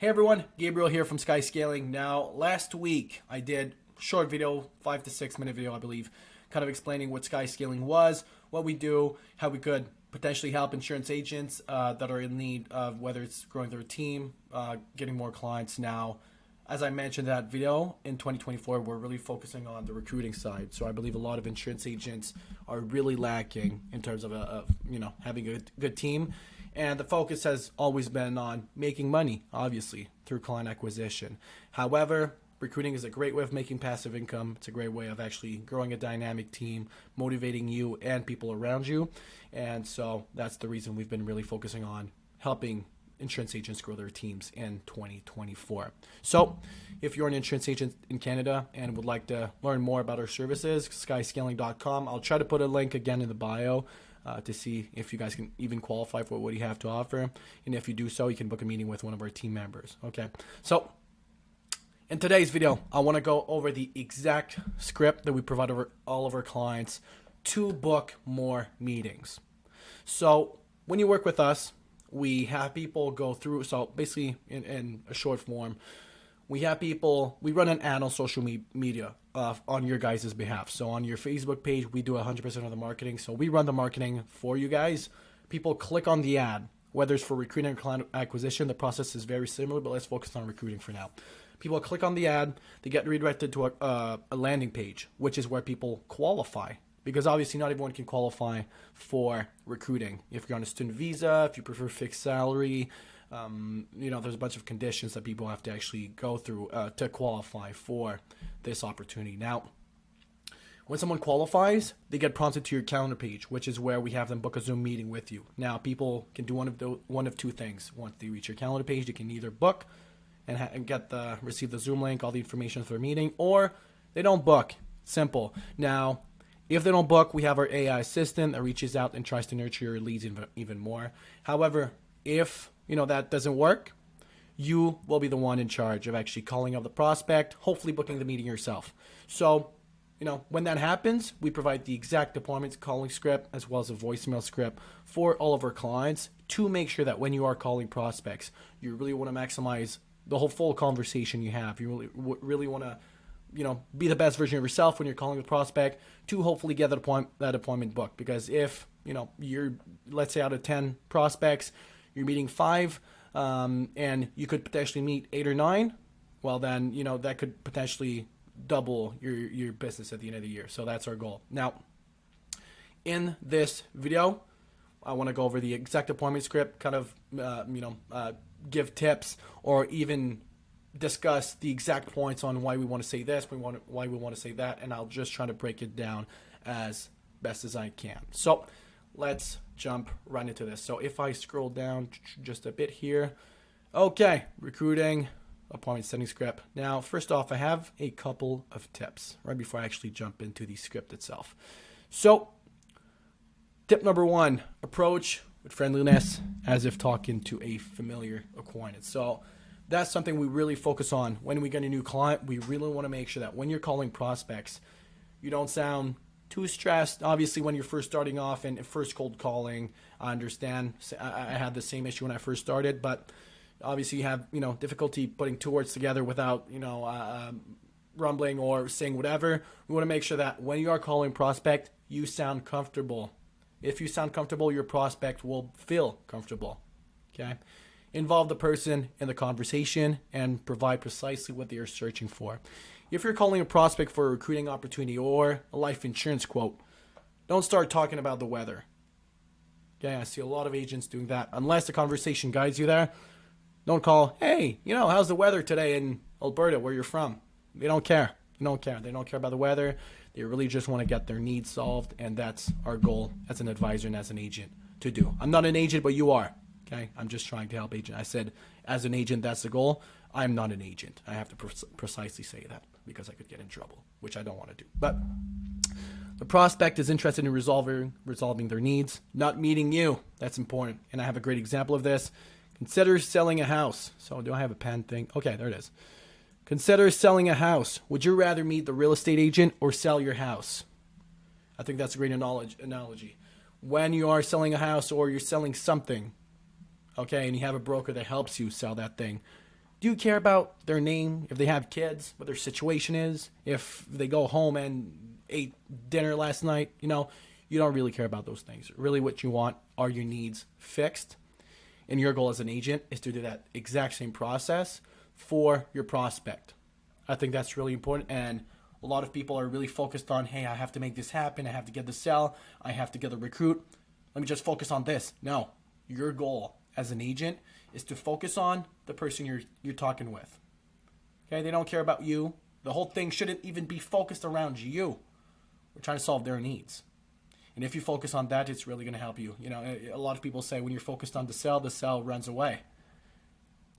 Hey everyone, Gabriel here from Skyscaling. Now, last week I did a short video, 5 to 6 minute video I believe, kind of explaining what Skyscaling was, what we do, how we could potentially help insurance agents that are in need of whether it's growing their team, getting more clients. Now, as I mentioned in that video, in 2024 we're really focusing on the recruiting side. So I believe a lot of insurance agents are really lacking in terms of having a good team. And the focus has always been on making money, obviously, through client acquisition. However, recruiting is a great way of making passive income. It's a great way of actually growing a dynamic team, motivating you and people around you. And so that's the reason we've been really focusing on helping insurance agents grow their teams in 2024. So if you're an insurance agent in Canada and would like to learn more about our services, skyscaling.com. I'll try to put a link again in the bio to see if you guys can even qualify for what you have to offer. And if you do so, you can book a meeting with one of our team members. Okay. So in today's video, I want to go over the exact script that we provide over all of our clients to book more meetings. So when you work with us, we have people go through, so basically in a short form, we run an ad on social media on your guys' behalf. So on your Facebook page, we do 100% of the marketing. So we run the marketing for you guys. People click on the ad, whether it's for recruiting or client acquisition. The process is very similar, but let's focus on recruiting for now. People click on the ad, they get redirected to a landing page, which is where people qualify. Because obviously not everyone can qualify for recruiting. If you're on a student visa, if you prefer fixed salary, there's a bunch of conditions that people have to actually go through to qualify for this opportunity. Now, when someone qualifies, they get prompted to your calendar page, which is where we have them book a Zoom meeting with you. Now, people can do one of two things. Once they reach your calendar page, they can either book and receive the Zoom link, all the information for their meeting, or they don't book. Simple. Now, if they don't book, we have our AI assistant that reaches out and tries to nurture your leads even more. However, if that doesn't work, you will be the one in charge of actually calling up the prospect, hopefully booking the meeting yourself. So, when that happens, we provide the exact deployment calling script as well as a voicemail script for all of our clients to make sure that when you are calling prospects, you really want to maximize the whole full conversation you have. You really want to be the best version of yourself when you're calling the prospect to hopefully get that appointment booked. Because if, you're, let's say out of 10 prospects, you're meeting 5, and you could potentially meet 8 or 9, well then, that could potentially double your business at the end of the year. So that's our goal. Now, in this video, I want to go over the exact appointment script, kind of, give tips or even discuss the exact points on why we want to say this, why we want to say that, and I'll just try to break it down as best as I can. So let's jump right into this. So if I scroll down just a bit here, okay, recruiting, appointment setting script. Now, first off, I have a couple of tips right before I actually jump into the script itself. So tip number 1, approach with friendliness as if talking to a familiar acquaintance. So that's something we really focus on when we get a new client. We really want to make sure that when you're calling prospects, you don't sound too stressed. Obviously, when you're first starting off and first cold calling, I understand. I had the same issue when I first started, but obviously you have difficulty putting 2 words together without rumbling or saying whatever. We want to make sure that when you are calling prospect, you sound comfortable. If you sound comfortable, your prospect will feel comfortable. Okay. Involve the person in the conversation and provide precisely what they are searching for. If you're calling a prospect for a recruiting opportunity or a life insurance quote, don't start talking about the weather. Okay, I see a lot of agents doing that. Unless the conversation guides you there, don't call, hey, how's the weather today in Alberta, where you're from? They don't care. They don't care. They don't care about the weather. They really just want to get their needs solved, and that's our goal as an advisor and as an agent to do. I'm not an agent, but you are. Okay, I'm just trying to help agent. I said, as an agent, that's the goal. I'm not an agent. I have to precisely say that because I could get in trouble, which I don't want to do. But the prospect is interested in resolving their needs, not meeting you. That's important. And I have a great example of this. Consider selling a house. So do I have a pen thing? Okay, there it is. Consider selling a house. Would you rather meet the real estate agent or sell your house? I think that's a great analogy. When you are selling a house or you're selling something, okay, and you have a broker that helps you sell that thing, Do you care about their name, if they have kids, what their situation is, if they go home and ate dinner last night? You don't really care about those things. Really what you want are your needs fixed. And your goal as an agent is to do that exact same process for your prospect. I think that's really important. And a lot of people are really focused on, hey, I have to make this happen. I have to get the sell. I have to get the recruit. Let me just focus on this. No, your goal as an agent is to focus on the person you're talking with. Okay, they don't care about you. The whole thing shouldn't even be focused around you. We're trying to solve their needs. And if you focus on that, it's really going to help you. A lot of people say when you're focused on the sell runs away.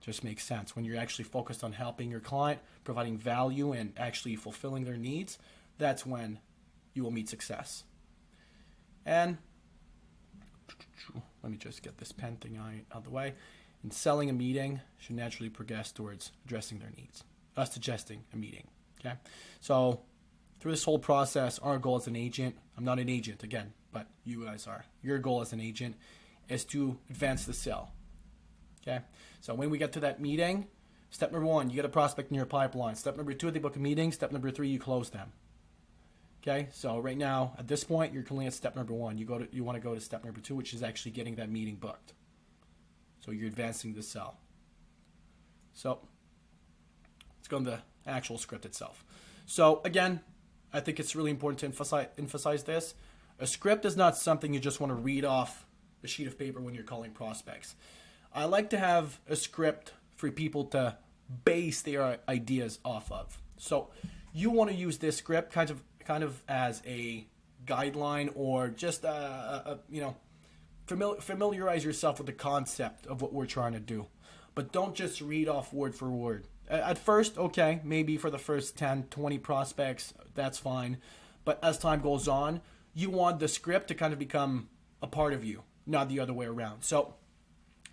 Just makes sense. When you're actually focused on helping your client, providing value, and actually fulfilling their needs, that's when you will meet success. And let me just get this pen thing out of the way. And selling a meeting should naturally progress towards addressing their needs. Us suggesting a meeting. Okay? So through this whole process, our goal as an agent, I'm not an agent again, but you guys are. Your goal as an agent is to advance the sale. Okay? So when we get to that meeting, step number 1, you get a prospect in your pipeline. Step number 2, they book a meeting. Step number 3, you close them. Okay? So right now, at this point, you're currently at step number 1. You want to go to step number 2, which is actually getting that meeting booked. So you're advancing the sell. So let's go into the actual script itself. So again, I think it's really important to emphasize this. A script is not something you just want to read off a sheet of paper when you're calling prospects. I like to have a script for people to base their ideas off of. So you want to use this script kind of as a guideline, or just familiarize yourself with the concept of what we're trying to do. But don't just read off word for word. At first, okay, maybe for the first 10, 20 prospects, that's fine. But as time goes on, you want the script to kind of become a part of you, not the other way around. So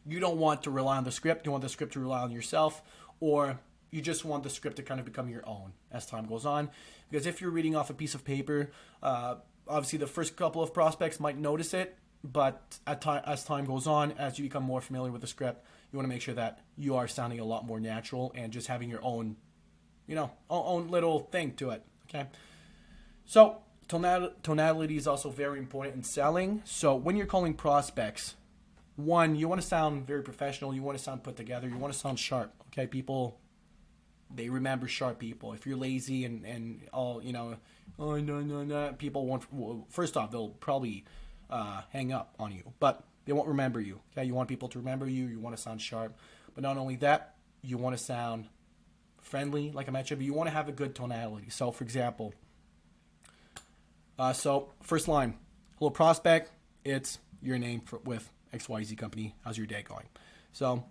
you don't want to rely on the script. You want the script to rely on yourself, or you just want the script to kind of become your own as time goes on. Because if you're reading off a piece of paper, obviously the first couple of prospects might notice it, but as time goes on, as you become more familiar with the script, you want to make sure that you are sounding a lot more natural and just having your own, own little thing to it. Okay. So tonality is also very important in selling. So when you're calling prospects, 1, you want to sound very professional. You want to sound put together. You want to sound sharp. Okay. People, they remember sharp people. If you're lazy and all, oh, no, people won't, first off, they'll probably hang up on you, but they won't remember you. Okay, you want people to remember you. You want to sound sharp, but not only that, you want to sound friendly, like I mentioned, but you want to have a good tonality. So, for example, first line, hello prospect, it's your name with XYZ company. How's your day going? So,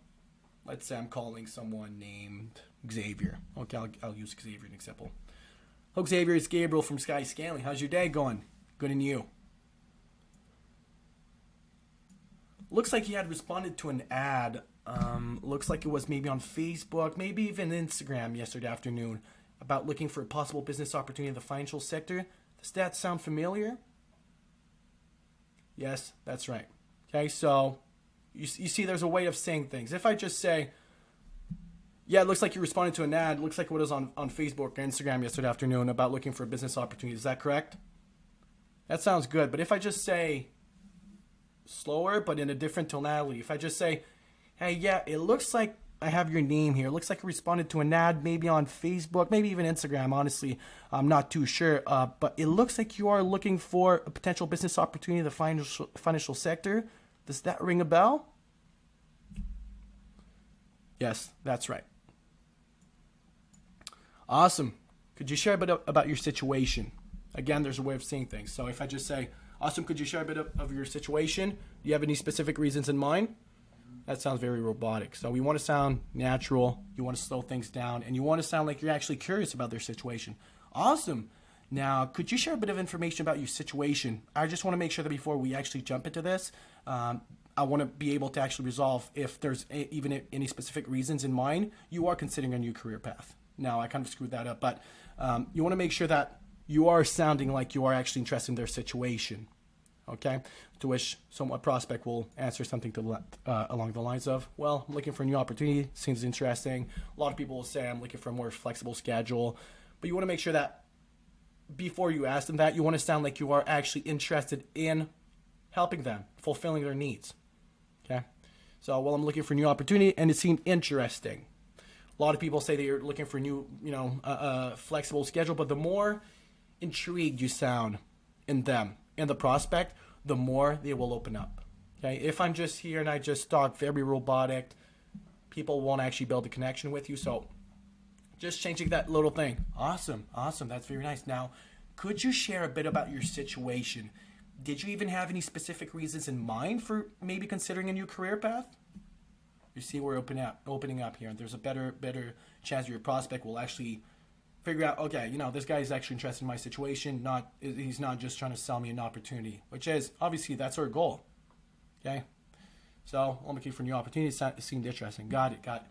let's say I'm calling someone named Xavier. Okay, I'll use Xavier as an example. Hello Xavier, it's Gabriel from Sky Scaling. How's your day going? Good, and you? Looks like he had responded to an ad. Looks like it was maybe on Facebook, maybe even Instagram yesterday afternoon, about looking for a possible business opportunity in the financial sector. Does that sound familiar? Yes, that's right. Okay, so you see there's a way of saying things. If I just say, yeah, it looks like you responded to an ad, looks like it was on Facebook or Instagram yesterday afternoon about looking for a business opportunity. Is that correct? That sounds good. But if I just say slower, but in a different tonality. If I just say, hey, yeah, it looks like I have your name here. It looks like you responded to an ad, maybe on Facebook, maybe even Instagram. Honestly, I'm not too sure. But it looks like you are looking for a potential business opportunity in the financial sector. Does that ring a bell? Yes, that's right. Awesome. Could you share a bit about your situation? Again, there's a way of saying things. So if I just say, awesome, could you share a bit of your situation? Do you have any specific reasons in mind? That sounds very robotic. So we want to sound natural. You want to slow things down. And you want to sound like you're actually curious about their situation. Awesome. Now, could you share a bit of information about your situation? I just want to make sure that before we actually jump into this, I want to be able to actually resolve if there's even any specific reasons in mind you are considering a new career path. Now, I kind of screwed that up, but you want to make sure that you are sounding like you are actually interested in their situation. Okay, to which a prospect will answer something along the lines of, well, I'm looking for a new opportunity, seems interesting. A lot of people will say I'm looking for a more flexible schedule, but you want to make sure that before you ask them that, you want to sound like you are actually interested in helping them, fulfilling their needs. Okay, so, well, I'm looking for a new opportunity and it seemed interesting. A lot of people say they're looking for a new, flexible schedule, but the more intrigued you sound in them, in the prospect, the more they will open up. Okay, if I'm just here and I just talk very robotic, people won't actually build a connection with you. So just changing that little thing. Awesome. That's very nice. Now, could you share a bit about your situation? Did you even have any specific reasons in mind for maybe considering a new career path? You see, we're opening up here, and there's a better chance your prospect will actually figure out, okay, this guy is actually interested in my situation. He's not just trying to sell me an opportunity, which is obviously that's our goal. Okay, so I'm looking for new opportunities. It seemed interesting. Got it.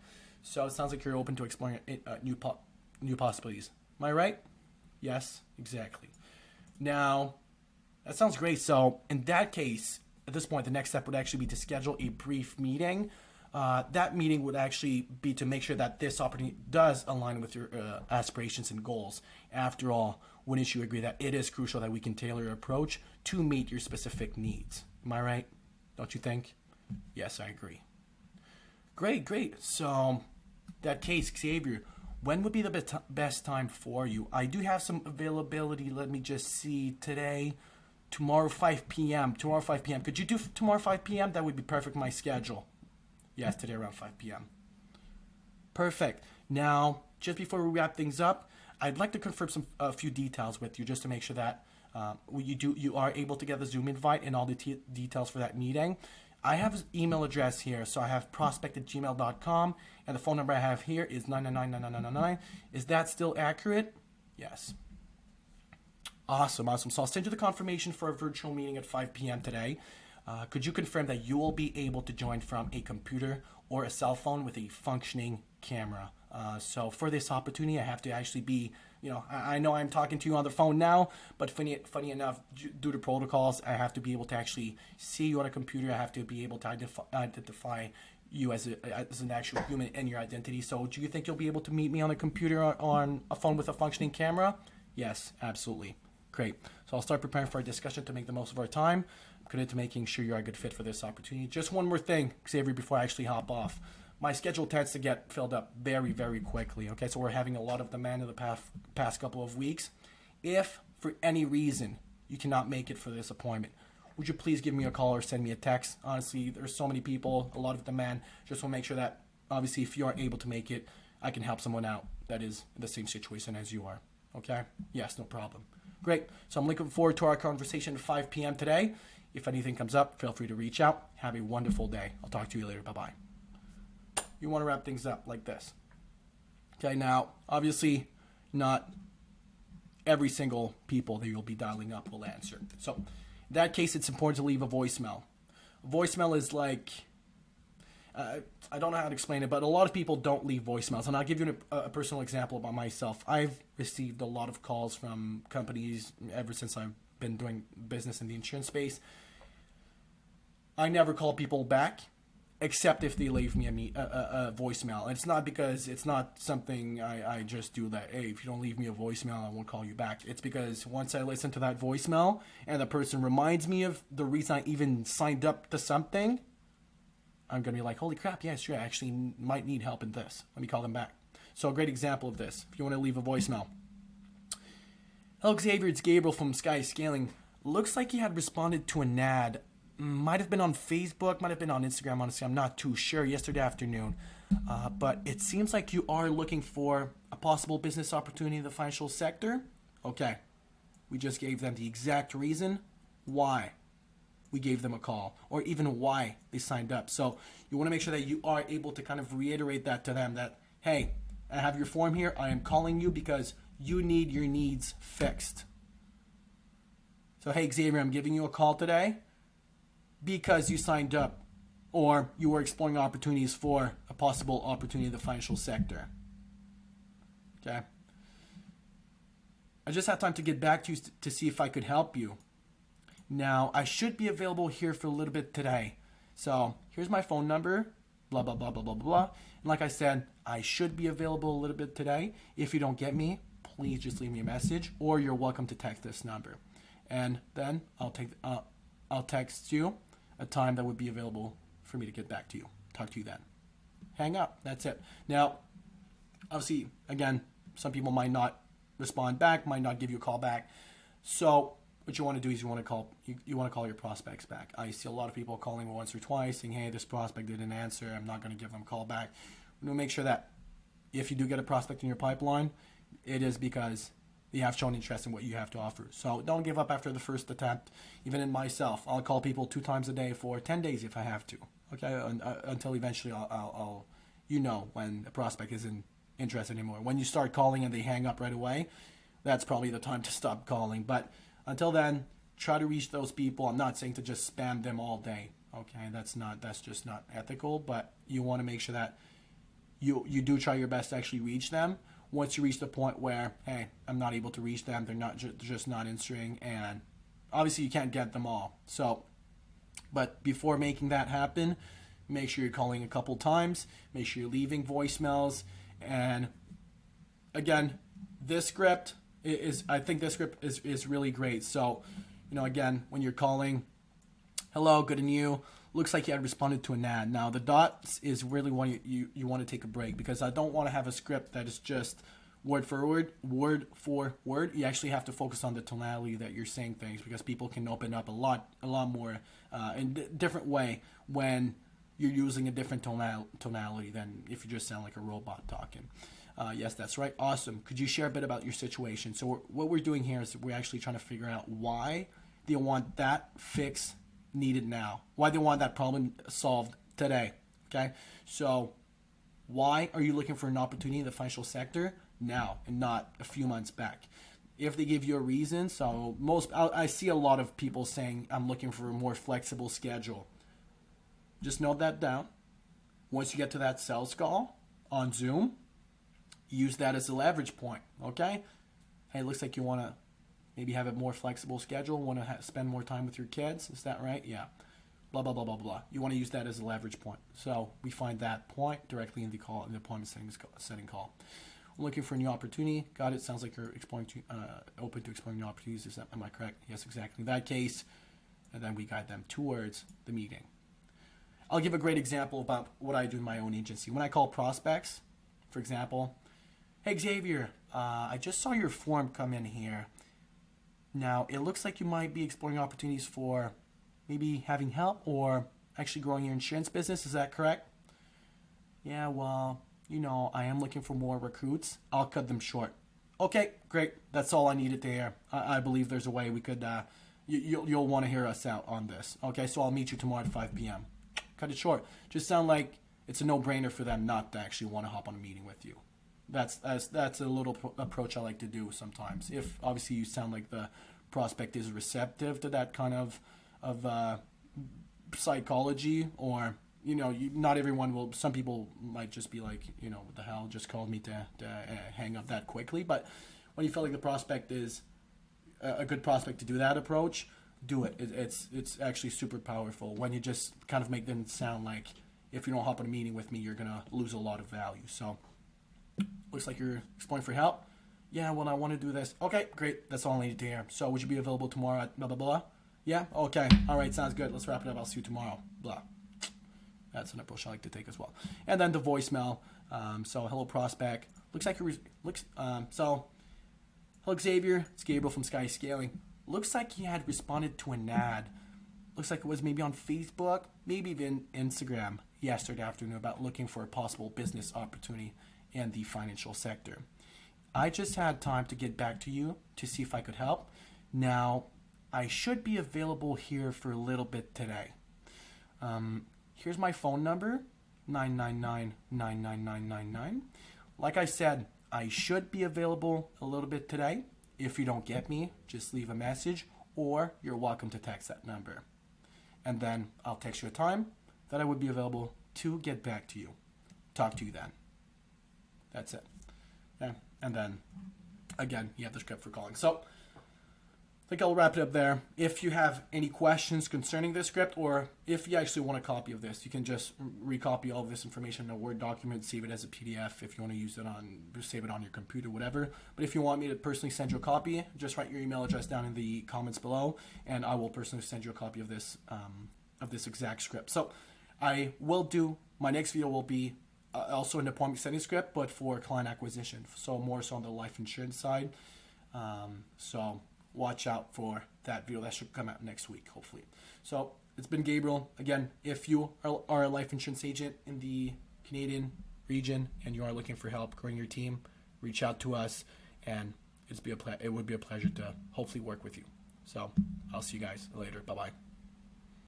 So it sounds like you're open to exploring new possibilities. Am I right? Yes, exactly. Now, that sounds great. So in that case, at this point, the next step would actually be to schedule a brief meeting. That meeting would actually be to make sure that this opportunity does align with your aspirations and goals. After all, wouldn't you agree that it is crucial that we can tailor your approach to meet your specific needs? Am I right? Don't you think? Yes, I agree. Great. So, that case, Xavier, when would be the best time for you? I do have some availability. Let me just see. Today, tomorrow 5 p.m. Could you do tomorrow 5 p.m.? That would be perfect, my schedule. Yes, today around 5 p.m. Perfect. Now, just before we wrap things up, I'd like to confirm a few details with you just to make sure that you are able to get the Zoom invite and all the details for that meeting. I have his email address here, so I have prospect@gmail.com, and the phone number I have here is 9999999. Is that still accurate? Yes. Awesome. So I'll send you the confirmation for a virtual meeting at 5 p.m. today. Could you confirm that you will be able to join from a computer or a cell phone with a functioning camera? So for this opportunity, I have to actually be, I know I'm talking to you on the phone now, but funny enough, due to protocols, I have to be able to actually see you on a computer. I have to be able to identify you as an actual human and your identity. So do you think you'll be able to meet me on a computer or on a phone with a functioning camera? Yes, absolutely. Great. So I'll start preparing for our discussion to make the most of our time. I'm committed to making sure you're a good fit for this opportunity. Just one more thing, Xavier, before I actually hop off. My schedule tends to get filled up very, very quickly. Okay, so we're having a lot of demand in the past couple of weeks. If, for any reason, you cannot make it for this appointment, would you please give me a call or send me a text? Honestly, there's so many people, a lot of demand. Just want to make sure that, obviously, if you are able to make it, I can help someone out that is in the same situation as you are. Okay? Yes, no problem. Great. So I'm looking forward to our conversation at 5 p.m. today. If anything comes up, feel free to reach out. Have a wonderful day. I'll talk to you later. Bye-bye. You want to wrap things up like this. Okay, now, obviously, not every single people that you'll be dialing up will answer. So, in that case, it's important to leave a voicemail. A voicemail is like, I don't know how to explain it, but a lot of people don't leave voicemails. And I'll give you a personal example about myself. I've received a lot of calls from companies ever since I've been doing business in the insurance space. I never call people back, except if they leave me a voicemail. And it's not because it's not something I just do that, hey, if you don't leave me a voicemail, I won't call you back. It's because once I listen to that voicemail and the person reminds me of the reason I even signed up to something, I'm going to be like, holy crap, yeah, sure, I actually might need help in this. Let me call them back. So a great example of this, if you want to leave a voicemail. Hello, Xavier, it's Gabriel from Sky Scaling. Looks like you had responded to an ad. Might have been on Facebook, might have been on Instagram, honestly, I'm not too sure, yesterday afternoon. But it seems like you are looking for a possible business opportunity in the financial sector. Okay, we just gave them the exact reason why we gave them a call, or even why they signed up. So you want to make sure that you are able to kind of reiterate that to them that, hey, I have your form here. I am calling you because you need your needs fixed. So, hey, Xavier, I'm giving you a call today because you signed up or you were exploring opportunities for a possible opportunity in the financial sector. Okay. I just had time to get back to you to see if I could help you. Now, I should be available here for a little bit today. So here's my phone number, blah, blah, blah, blah, blah, blah. And like I said, I should be available a little bit today. If you don't get me, please just leave me a message, or you're welcome to text this number. And then I'll text you a time that would be available for me to get back to you. Talk to you then. Hang up. That's it. Now, obviously, again, some people might not respond back, might not give you a call back. So what you want to do is you want to call your prospects back. I see a lot of people calling once or twice saying, hey, this prospect didn't answer, I'm not going to give them a call back. You know, make sure that if you do get a prospect in your pipeline, it is because they have shown interest in what you have to offer. So don't give up after the first attempt. Even in myself, I'll call people 2 times a day for 10 days if I have to. Okay, until eventually I'll when a prospect isn't interested anymore. When you start calling and they hang up right away, that's probably the time to stop calling. But until then, try to reach those people. I'm not saying to just spam them all day. Okay, that's just not ethical. But you want to make sure that you do try your best to actually reach them. Once you reach the point where, hey, I'm not able to reach them, they're just not answering, and obviously you can't get them all. So, but before making that happen, make sure you're calling a couple times. Make sure you're leaving voicemails. And again, this script I think this script is really great. So, again, when you're calling, hello, good and you. Looks like you had responded to an ad. Now, the dots is really when you want to take a break, because I don't want to have a script that is just word for word. You actually have to focus on the tonality that you're saying things, because people can open up a lot more in a different way when you're using a different tonality than if you just sound like a robot talking. Yes, that's right. Awesome. Could you share a bit about your situation? So what we're doing here is we're actually trying to figure out why they want that fix needed now. Why they want that problem solved today. Okay? So why are you looking for an opportunity in the financial sector now and not a few months back? If they give you a reason, so I see a lot of people saying I'm looking for a more flexible schedule. Just note that down. Once you get to that sales call on Zoom, use that as a leverage point, okay? Hey, it looks like you want to maybe have a more flexible schedule, want to spend more time with your kids. Is that right? Yeah. Blah, blah, blah, blah, blah. You want to use that as a leverage point. So we find that point directly in the appointment setting call. I'm looking for a new opportunity. Got it. Sounds like you're open to exploring new opportunities. Am I correct? Yes, exactly. In that case, and then we guide them towards the meeting. I'll give a great example about what I do in my own agency. When I call prospects, for example, hey, Xavier, I just saw your form come in here. Now, it looks like you might be exploring opportunities for maybe having help or actually growing your insurance business. Is that correct? Yeah, well, I am looking for more recruits. I'll cut them short. Okay, great. That's all I needed to hear. I believe there's a way we could, you'll want to hear us out on this. Okay, so I'll meet you tomorrow at 5 p.m. Cut it short. Just sound like it's a no-brainer for them not to actually want to hop on a meeting with you. That's a little approach I like to do sometimes. If obviously you sound like the prospect is receptive to that kind of psychology, or not everyone will. Some people might just be like, what the hell, just called me to hang up that quickly. But when you feel like the prospect is a good prospect to do that approach, do it. It's actually super powerful when you just kind of make them sound like, if you don't hop on a meeting with me, you're gonna lose a lot of value. So. Looks like you're exploring for help. Yeah, well, I want to do this. Okay, great. That's all I needed to hear. So would you be available tomorrow at blah, blah, blah? Yeah? Okay. All right, sounds good. Let's wrap it up. I'll see you tomorrow. Blah. That's an approach I like to take as well. And then the voicemail. So hello, prospect. Looks like hello, Xavier. It's Gabriel from Sky Scaling. Looks like he had responded to an ad. Looks like it was maybe on Facebook, maybe even Instagram yesterday afternoon, about looking for a possible business opportunity in the financial sector. I just had time to get back to you to see if I could help. Now, I should be available here for a little bit today. Here's my phone number, 999-99999. Like I said, I should be available a little bit today. If you don't get me, just leave a message, or you're welcome to text that number. And then I'll text you a time that I would be available to get back to you. Talk to you then. That's it. Okay. And then, again, you have the script for calling. So, think I'll wrap it up there. If you have any questions concerning this script, or if you actually want a copy of this, you can just recopy all of this information in a Word document, save it as a PDF if you want to use it on, save it on your computer, whatever. But if you want me to personally send you a copy, just write your email address down in the comments below, and I will personally send you a copy of this exact script. So I will do, my next video will be also an appointment setting script, but for client acquisition. So more so on the life insurance side. So watch out for that video. That should come out next week, hopefully. So it's been Gabriel. Again, if you are a life insurance agent in the Canadian region and you are looking for help growing your team, reach out to us, and it would be a pleasure to hopefully work with you. So I'll see you guys later. Bye-bye.